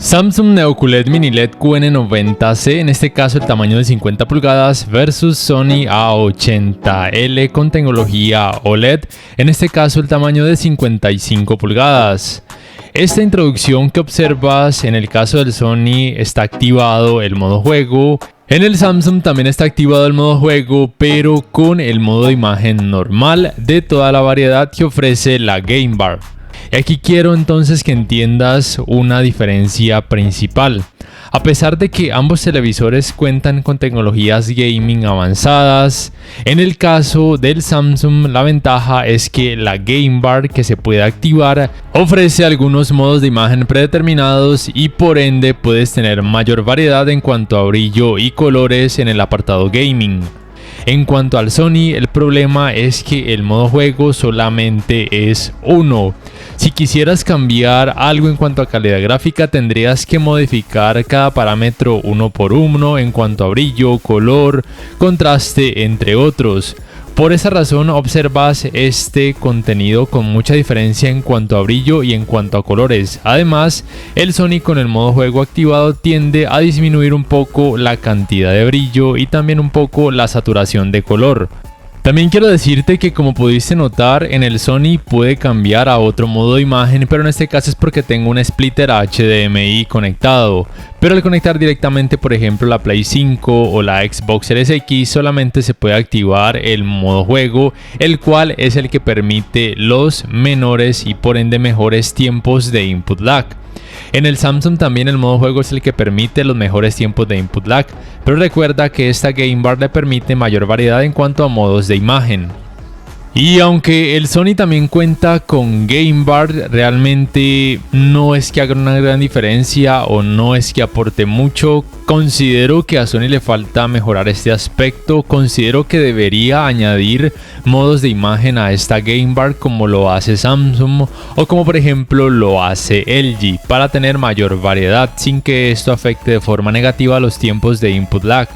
Samsung Neo QLED Mini LED QN90C, en este caso el tamaño de 50 pulgadas, versus Sony A80L con tecnología OLED, en este caso el tamaño de 55 pulgadas. Esta introducción que observas en el caso del Sony está activado el modo juego. En el Samsung también está activado el modo juego, pero con el modo de imagen normal de toda la variedad que ofrece la Game Bar. Y aquí quiero entonces que entiendas una diferencia principal. A pesar de que ambos televisores cuentan con tecnologías gaming avanzadas, en el caso del Samsung la ventaja es que la Game Bar que se puede activar ofrece algunos modos de imagen predeterminados y por ende puedes tener mayor variedad en cuanto a brillo y colores en el apartado gaming. En cuanto al Sony, el problema es que el modo juego solamente es uno. Si quisieras cambiar algo en cuanto a calidad gráfica, tendrías que modificar cada parámetro uno por uno en cuanto a brillo, color, contraste, entre otros. Por esa razón observas este contenido con mucha diferencia en cuanto a brillo y en cuanto a colores. Además, el Sony con el modo juego activado tiende a disminuir un poco la cantidad de brillo y también un poco la saturación de color. También quiero decirte que, como pudiste notar, en el Sony puede cambiar a otro modo de imagen, pero en este caso es porque tengo un splitter HDMI conectado. Pero al conectar directamente, por ejemplo, la Play 5 o la Xbox Series X, solamente se puede activar el modo juego, el cual es el que permite los menores y por ende mejores tiempos de input lag. En el Samsung también el modo juego es el que permite los mejores tiempos de input lag, pero recuerda que esta Game Bar le permite mayor variedad en cuanto a modos de imagen. Y aunque el Sony también cuenta con Game Bar, realmente no es que haga una gran diferencia o no es que aporte mucho. Considero que a Sony le falta mejorar este aspecto. Considero que debería añadir modos de imagen a esta Game Bar como lo hace Samsung o como por ejemplo lo hace LG, para tener mayor variedad sin que esto afecte de forma negativa los tiempos de input lag.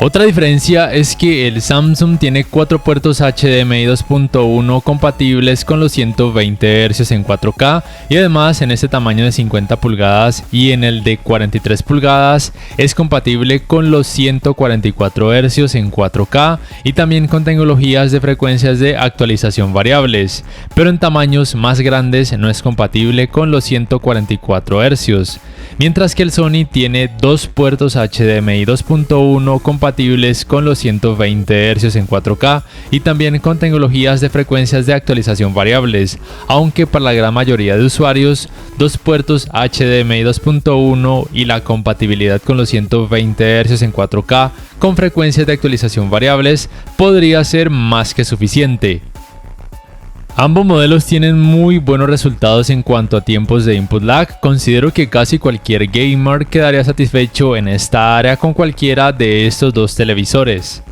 Otra diferencia es que el Samsung tiene 4 puertos HDMI 2.1 compatibles con los 120 Hz en 4K y además en este tamaño de 50 pulgadas y en el de 43 pulgadas es compatible con los 144 Hz en 4K y también con tecnologías de frecuencias de actualización variables, pero en tamaños más grandes no es compatible con los 144 Hz. Mientras que el Sony tiene 2 puertos HDMI 2.1 compatibles con los 120 Hz en 4K y también con tecnologías de frecuencias de actualización variables, aunque para la gran mayoría de usuarios, 2 puertos HDMI 2.1 y la compatibilidad con los 120 Hz en 4K con frecuencias de actualización variables podría ser más que suficiente. Ambos modelos tienen muy buenos resultados en cuanto a tiempos de input lag. Considero que casi cualquier gamer quedaría satisfecho en esta área con cualquiera de estos dos televisores.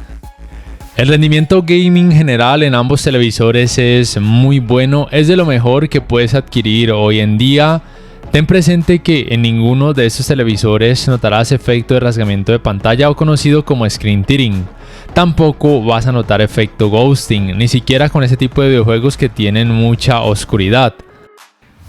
El rendimiento gaming general en ambos televisores es muy bueno, es de lo mejor que puedes adquirir hoy en día. Ten presente que en ninguno de estos televisores notarás efecto de rasgamiento de pantalla o conocido como screen tearing. Tampoco vas a notar efecto ghosting, ni siquiera con ese tipo de videojuegos que tienen mucha oscuridad.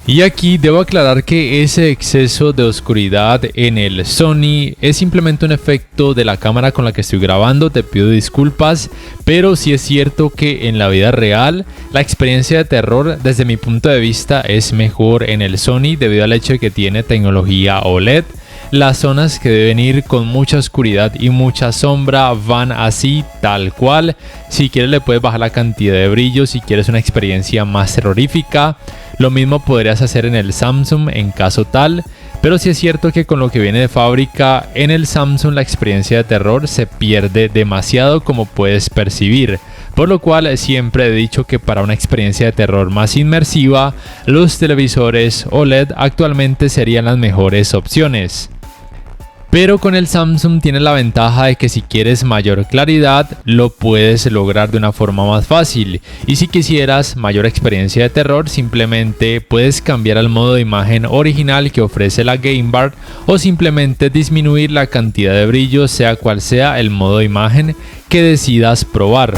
Y aquí debo aclarar que ese exceso de oscuridad en el Sony es simplemente un efecto de la cámara con la que estoy grabando, te pido disculpas, pero sí es cierto que en la vida real la experiencia de terror desde mi punto de vista es mejor en el Sony debido al hecho de que tiene tecnología OLED. Las zonas que deben ir con mucha oscuridad y mucha sombra van así tal cual. Si quieres le puedes bajar la cantidad de brillo si quieres una experiencia más terrorífica. Lo mismo podrías hacer en el Samsung en caso tal. Pero sí es cierto que con lo que viene de fábrica en el Samsung la experiencia de terror se pierde demasiado, como puedes percibir. Por lo cual siempre he dicho que para una experiencia de terror más inmersiva, los televisores OLED actualmente serían las mejores opciones. Pero con el Samsung tienes la ventaja de que si quieres mayor claridad lo puedes lograr de una forma más fácil, y si quisieras mayor experiencia de terror simplemente puedes cambiar al modo de imagen original que ofrece la Game Bar o simplemente disminuir la cantidad de brillo sea cual sea el modo de imagen que decidas probar.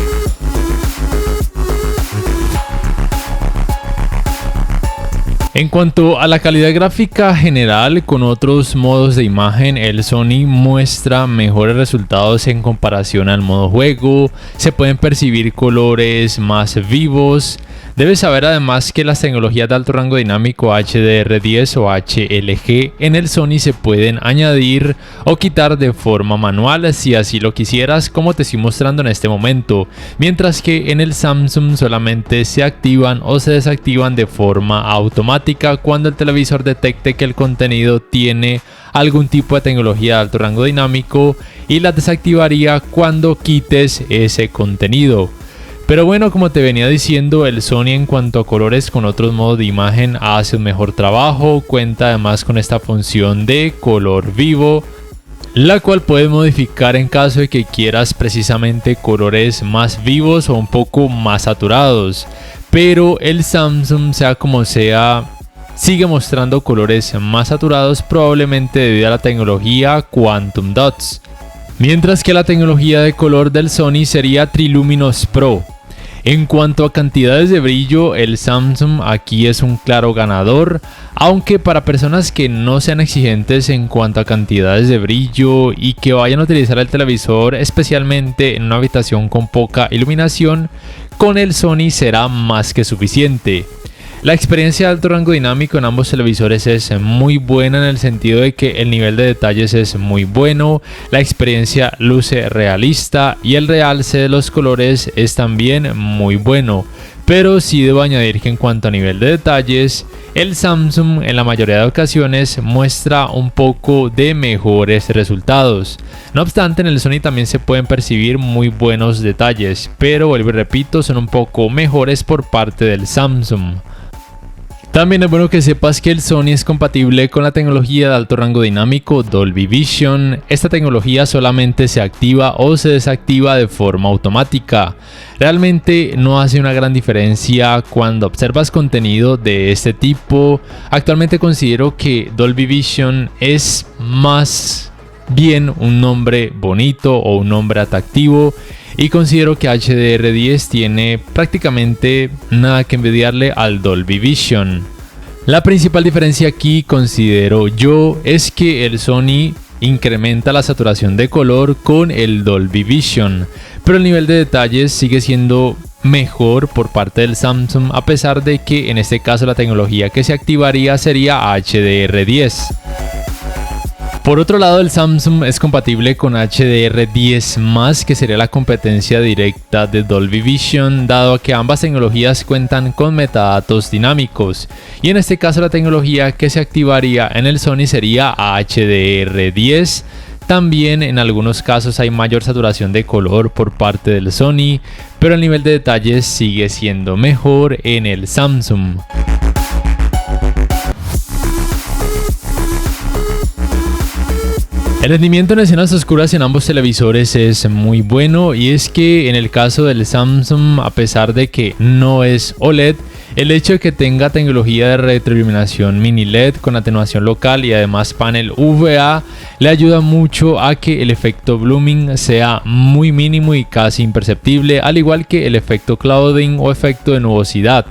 En cuanto a la calidad gráfica general, con otros modos de imagen, el Sony muestra mejores resultados en comparación al modo juego. Se pueden percibir colores más vivos. Debes saber además que las tecnologías de alto rango dinámico HDR10 o HLG en el Sony se pueden añadir o quitar de forma manual si así lo quisieras, como te estoy mostrando en este momento, mientras que en el Samsung solamente se activan o se desactivan de forma automática cuando el televisor detecte que el contenido tiene algún tipo de tecnología de alto rango dinámico, y las desactivaría cuando quites ese contenido. Pero bueno, como te venía diciendo, el Sony en cuanto a colores con otros modos de imagen hace un mejor trabajo. Cuenta además con esta función de color vivo, la cual puedes modificar en caso de que quieras precisamente colores más vivos o un poco más saturados. Pero el Samsung, sea como sea, sigue mostrando colores más saturados, probablemente debido a la tecnología Quantum Dots. Mientras que la tecnología de color del Sony sería Triluminos Pro. En cuanto a cantidades de brillo, el Samsung aquí es un claro ganador, aunque para personas que no sean exigentes en cuanto a cantidades de brillo y que vayan a utilizar el televisor especialmente en una habitación con poca iluminación, con el Sony será más que suficiente. La experiencia de alto rango dinámico en ambos televisores es muy buena en el sentido de que el nivel de detalles es muy bueno, la experiencia luce realista y el realce de los colores es también muy bueno. Pero sí debo añadir que en cuanto a nivel de detalles, el Samsung en la mayoría de ocasiones muestra un poco de mejores resultados. No obstante, en el Sony también se pueden percibir muy buenos detalles, pero vuelvo y repito, son un poco mejores por parte del Samsung. También es bueno que sepas que el Sony es compatible con la tecnología de alto rango dinámico Dolby Vision. Esta tecnología solamente se activa o se desactiva de forma automática. Realmente no hace una gran diferencia cuando observas contenido de este tipo. Actualmente considero que Dolby Vision es más bien un nombre bonito o un nombre atractivo. Y considero que HDR10 tiene prácticamente nada que envidiarle al Dolby Vision. La principal diferencia aquí, considero yo, es que el Sony incrementa la saturación de color con el Dolby Vision, pero el nivel de detalles sigue siendo mejor por parte del Samsung, a pesar de que en este caso la tecnología que se activaría sería HDR10. Por otro lado, el Samsung es compatible con HDR10+, que sería la competencia directa de Dolby Vision, dado que ambas tecnologías cuentan con metadatos dinámicos. Y en este caso la tecnología que se activaría en el Sony sería HDR10. También en algunos casos hay mayor saturación de color por parte del Sony, pero el nivel de detalles sigue siendo mejor en el Samsung. El rendimiento en escenas oscuras en ambos televisores es muy bueno, y es que en el caso del Samsung, a pesar de que no es OLED, el hecho de que tenga tecnología de retroiluminación mini LED con atenuación local y además panel VA le ayuda mucho a que el efecto blooming sea muy mínimo y casi imperceptible, al igual que el efecto clouding o efecto de nubosidad.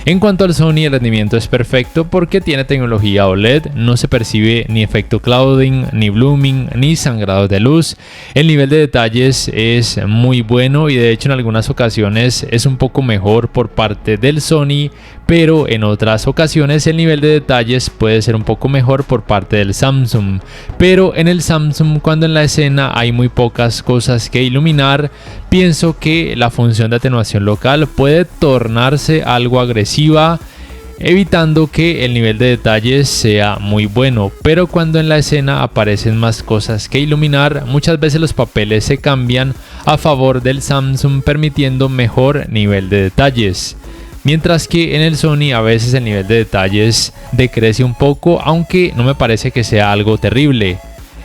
En cuanto al Sony, el rendimiento es perfecto porque tiene tecnología OLED, no se percibe ni efecto clouding, ni blooming, ni sangrado de luz. El nivel de detalles es muy bueno y de hecho en algunas ocasiones es un poco mejor por parte del Sony, pero en otras ocasiones el nivel de detalles puede ser un poco mejor por parte del Samsung. Pero en el Samsung, cuando en la escena hay muy pocas cosas que iluminar, pienso que la función de atenuación local puede tornarse algo agresiva, evitando que el nivel de detalles sea muy bueno. Pero cuando en la escena aparecen más cosas que iluminar, muchas veces los papeles se cambian a favor del Samsung, permitiendo mejor nivel de detalles. Mientras que en el Sony a veces el nivel de detalles decrece un poco, aunque no me parece que sea algo terrible.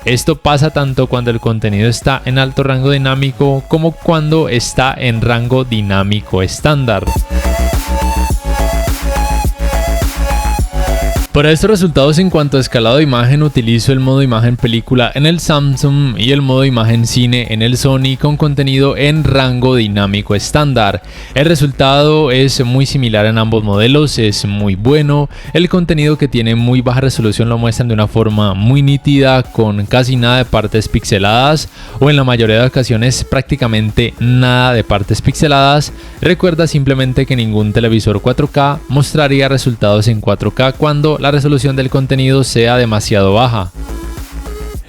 Esto pasa tanto cuando el contenido está en alto rango dinámico como cuando está en rango dinámico estándar. Para estos resultados en cuanto a escalado de imagen utilizo el modo imagen película en el Samsung y el modo imagen cine en el Sony con contenido en rango dinámico estándar. El resultado es muy similar en ambos modelos, es muy bueno. El contenido que tiene muy baja resolución lo muestran de una forma muy nítida con casi nada de partes pixeladas o en la mayoría de ocasiones prácticamente nada de partes pixeladas. Recuerda simplemente que ningún televisor 4K mostraría resultados en 4K cuando la resolución del contenido sea demasiado baja.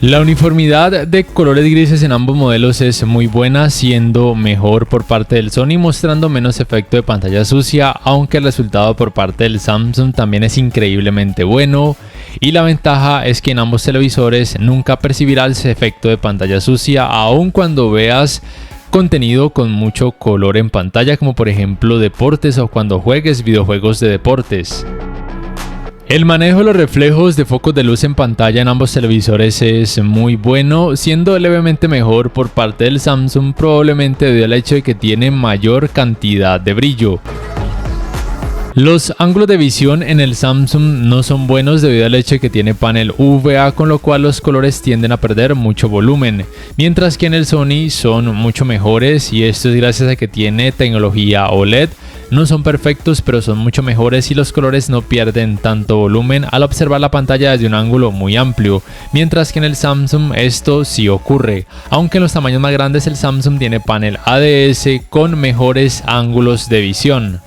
La uniformidad de colores grises en ambos modelos es muy buena, siendo mejor por parte del Sony mostrando menos efecto de pantalla sucia, aunque el resultado por parte del Samsung también es increíblemente bueno. Y la ventaja es que en ambos televisores nunca percibirás ese efecto de pantalla sucia, aun cuando veas contenido con mucho color en pantalla, como por ejemplo deportes o cuando juegues videojuegos de deportes. El manejo de los reflejos de focos de luz en pantalla en ambos televisores es muy bueno, siendo levemente mejor por parte del Samsung, probablemente debido al hecho de que tiene mayor cantidad de brillo. Los ángulos de visión en el Samsung no son buenos debido al hecho de que tiene panel UVA, con lo cual los colores tienden a perder mucho volumen, mientras que en el Sony son mucho mejores, y esto es gracias a que tiene tecnología OLED. No son perfectos, pero son mucho mejores y los colores no pierden tanto volumen al observar la pantalla desde un ángulo muy amplio, mientras que en el Samsung esto sí ocurre, aunque en los tamaños más grandes el Samsung tiene panel ADS con mejores ángulos de visión.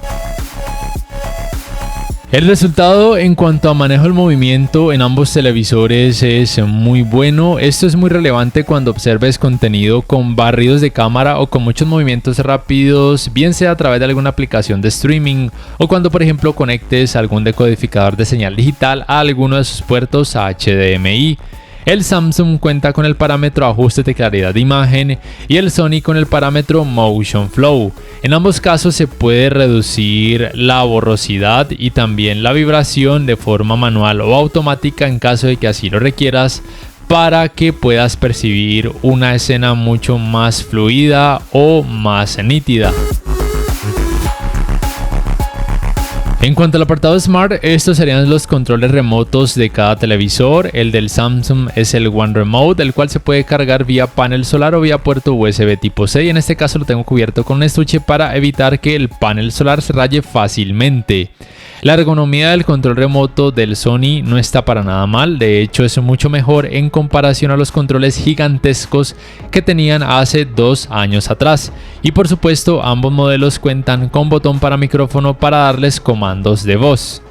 El resultado en cuanto a manejo del movimiento en ambos televisores es muy bueno. Esto es muy relevante cuando observes contenido con barridos de cámara o con muchos movimientos rápidos, bien sea a través de alguna aplicación de streaming o cuando por ejemplo conectes algún decodificador de señal digital a alguno de sus puertos HDMI. El Samsung cuenta con el parámetro ajuste de claridad de imagen y el Sony con el parámetro Motion Flow. En ambos casos se puede reducir la borrosidad y también la vibración de forma manual o automática en caso de que así lo requieras, para que puedas percibir una escena mucho más fluida o más nítida. En cuanto al apartado Smart, estos serían los controles remotos de cada televisor. El del Samsung es el One Remote, el cual se puede cargar vía panel solar o vía puerto USB tipo C. En este caso lo tengo cubierto con un estuche para evitar que el panel solar se raye fácilmente. La ergonomía del control remoto del Sony no está para nada mal, de hecho es mucho mejor en comparación a los controles gigantescos que tenían hace 2 años atrás. Y por supuesto ambos modelos cuentan con botón para micrófono para darles comandos de voz.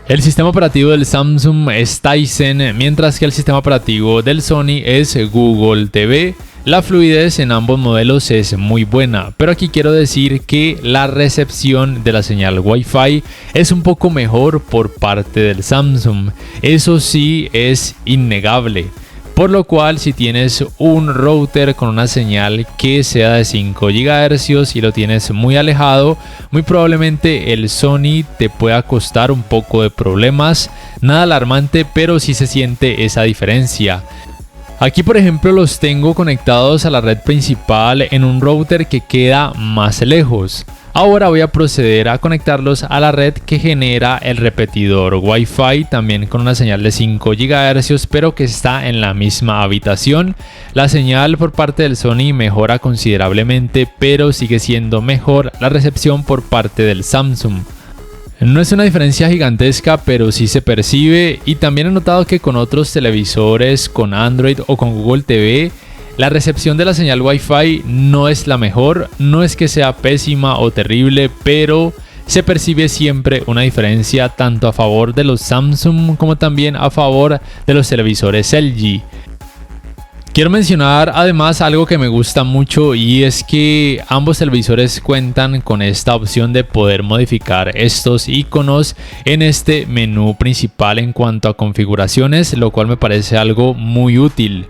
El sistema operativo del Samsung es Tizen, mientras que el sistema operativo del Sony es Google TV. La fluidez en ambos modelos es muy buena, pero aquí quiero decir que la recepción de la señal Wi-Fi es un poco mejor por parte del Samsung. Eso sí es innegable. Por lo cual, si tienes un router con una señal que sea de 5 GHz y lo tienes muy alejado, muy probablemente el Sony te pueda costar un poco de problemas. Nada alarmante, pero sí se siente esa diferencia. Aquí por ejemplo los tengo conectados a la red principal en un router que queda más lejos. Ahora voy a proceder a conectarlos a la red que genera el repetidor Wi-Fi, también con una señal de 5 GHz, pero que está en la misma habitación. La señal por parte del Sony mejora considerablemente, pero sigue siendo mejor la recepción por parte del Samsung. No es una diferencia gigantesca, pero sí se percibe, y también he notado que con otros televisores, con Android o con Google TV, la recepción de la señal Wi-Fi no es la mejor. No es que sea pésima o terrible, pero se percibe siempre una diferencia tanto a favor de los Samsung como también a favor de los televisores LG. Quiero mencionar además algo que me gusta mucho, y es que ambos televisores cuentan con esta opción de poder modificar estos iconos en este menú principal en cuanto a configuraciones, lo cual me parece algo muy útil.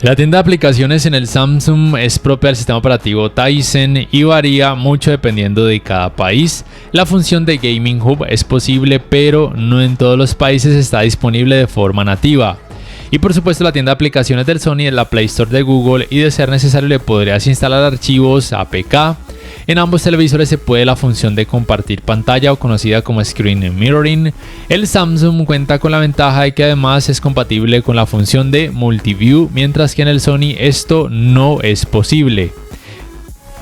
La tienda de aplicaciones en el Samsung es propia del sistema operativo Tizen y varía mucho dependiendo de cada país. La función de Gaming Hub es posible, pero no en todos los países está disponible de forma nativa. Y por supuesto la tienda de aplicaciones del Sony es la Play Store de Google, y de ser necesario le podrías instalar archivos APK. En ambos televisores se puede la función de compartir pantalla o conocida como Screen Mirroring. El Samsung cuenta con la ventaja de que además es compatible con la función de Multiview, mientras que en el Sony esto no es posible.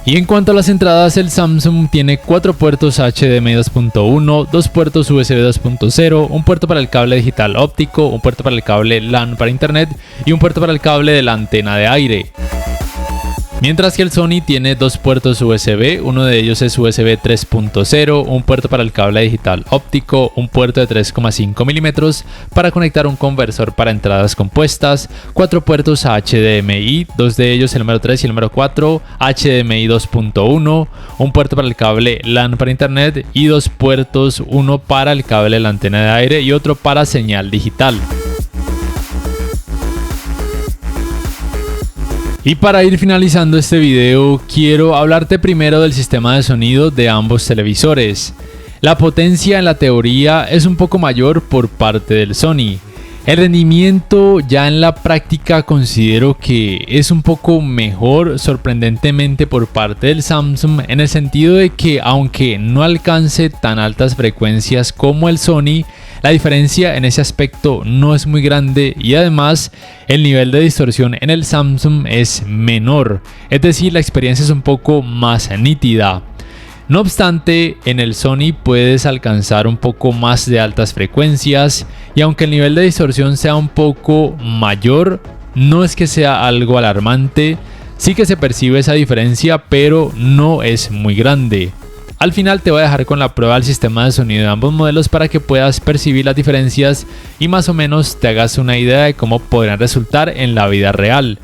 Y en cuanto a las entradas, el Samsung tiene 4 puertos HDMI 2.1, 2 puertos USB 2.0, un puerto para el cable digital óptico, un puerto para el cable LAN para internet y un puerto para el cable de la antena de aire. Mientras que el Sony tiene 2 puertos USB, uno de ellos es USB 3.0, un puerto para el cable digital óptico, un puerto de 3,5 mm para conectar un conversor para entradas compuestas, 4 puertos HDMI, 2 de ellos el número 3 y el número 4, HDMI 2.1, un puerto para el cable LAN para internet y 2 puertos, uno para el cable de la antena de aire y otro para señal digital. Y para ir finalizando este video, quiero hablarte primero del sistema de sonido de ambos televisores. La potencia en la teoría es un poco mayor por parte del Sony. El rendimiento ya en la práctica considero que es un poco mejor, sorprendentemente, por parte del Samsung, en el sentido de que aunque no alcance tan altas frecuencias como el Sony, la diferencia en ese aspecto no es muy grande y además el nivel de distorsión en el Samsung es menor, es decir, la experiencia es un poco más nítida. No obstante, en el Sony puedes alcanzar un poco más de altas frecuencias y aunque el nivel de distorsión sea un poco mayor, no es que sea algo alarmante, sí que se percibe esa diferencia, pero no es muy grande. Al final te voy a dejar con la prueba del sistema de sonido de ambos modelos para que puedas percibir las diferencias y más o menos te hagas una idea de cómo podrán resultar en la vida real.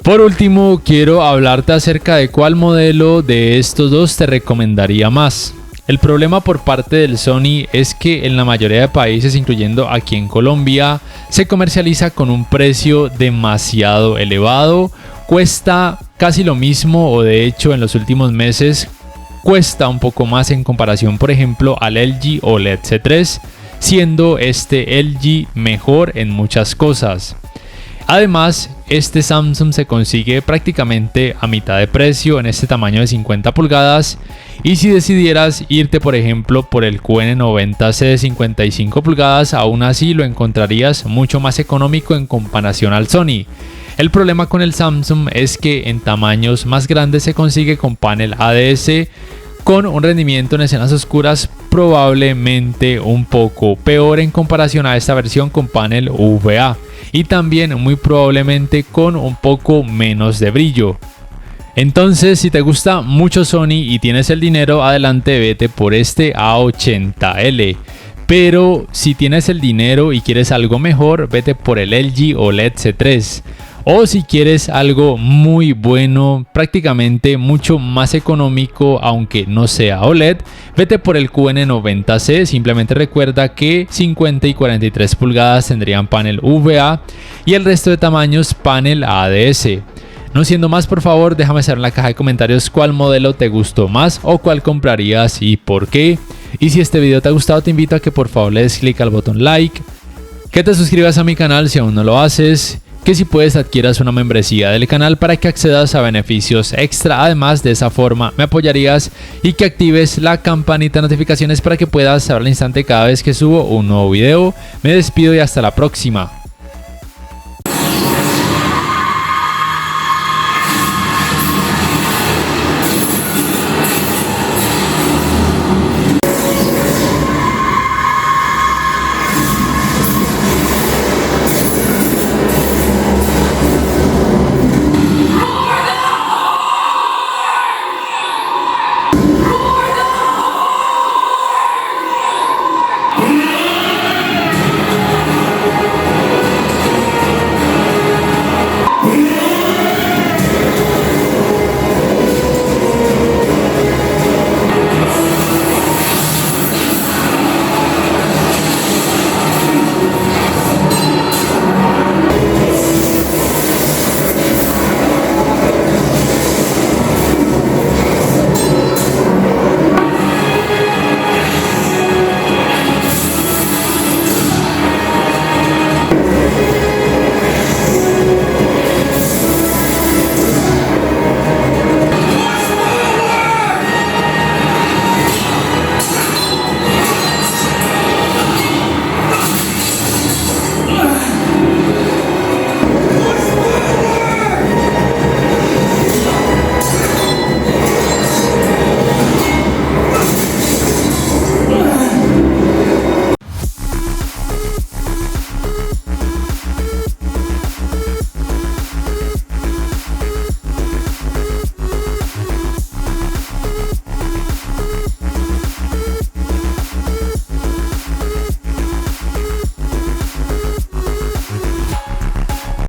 Por último, quiero hablarte acerca de cuál modelo de estos dos te recomendaría más. El problema por parte del Sony es que en la mayoría de países, incluyendo aquí en Colombia, se comercializa con un precio demasiado elevado, cuesta casi lo mismo o de hecho en los últimos meses cuesta un poco más en comparación, por ejemplo, al LG OLED C3, siendo este LG mejor en muchas cosas. Además, este Samsung se consigue prácticamente a mitad de precio en este tamaño de 50 pulgadas y si decidieras irte por ejemplo por el QN90C de 55 pulgadas, aún así lo encontrarías mucho más económico en comparación al Sony. El problema con el Samsung es que en tamaños más grandes se consigue con panel ADS con un rendimiento en escenas oscuras probablemente un poco peor en comparación a esta versión con panel VA y también muy probablemente con un poco menos de brillo. Entonces, si te gusta mucho Sony y tienes el dinero, adelante, vete por este A80L. Pero si tienes el dinero y quieres algo mejor, vete por el LG OLED C3. O si quieres algo muy bueno, prácticamente mucho más económico, aunque no sea OLED, vete por el QN90C. Simplemente recuerda que 50 y 43 pulgadas tendrían panel VA y el resto de tamaños panel ADS. No siendo más, por favor, déjame saber en la caja de comentarios cuál modelo te gustó más o cuál comprarías y por qué. Y si este video te ha gustado, te invito a que por favor le des clic al botón like, que te suscribas a mi canal si aún no lo haces, que si puedes adquieras una membresía del canal para que accedas a beneficios extra. Además, de esa forma me apoyarías y que actives la campanita de notificaciones para que puedas saber al instante cada vez que subo un nuevo video. Me despido y hasta la próxima.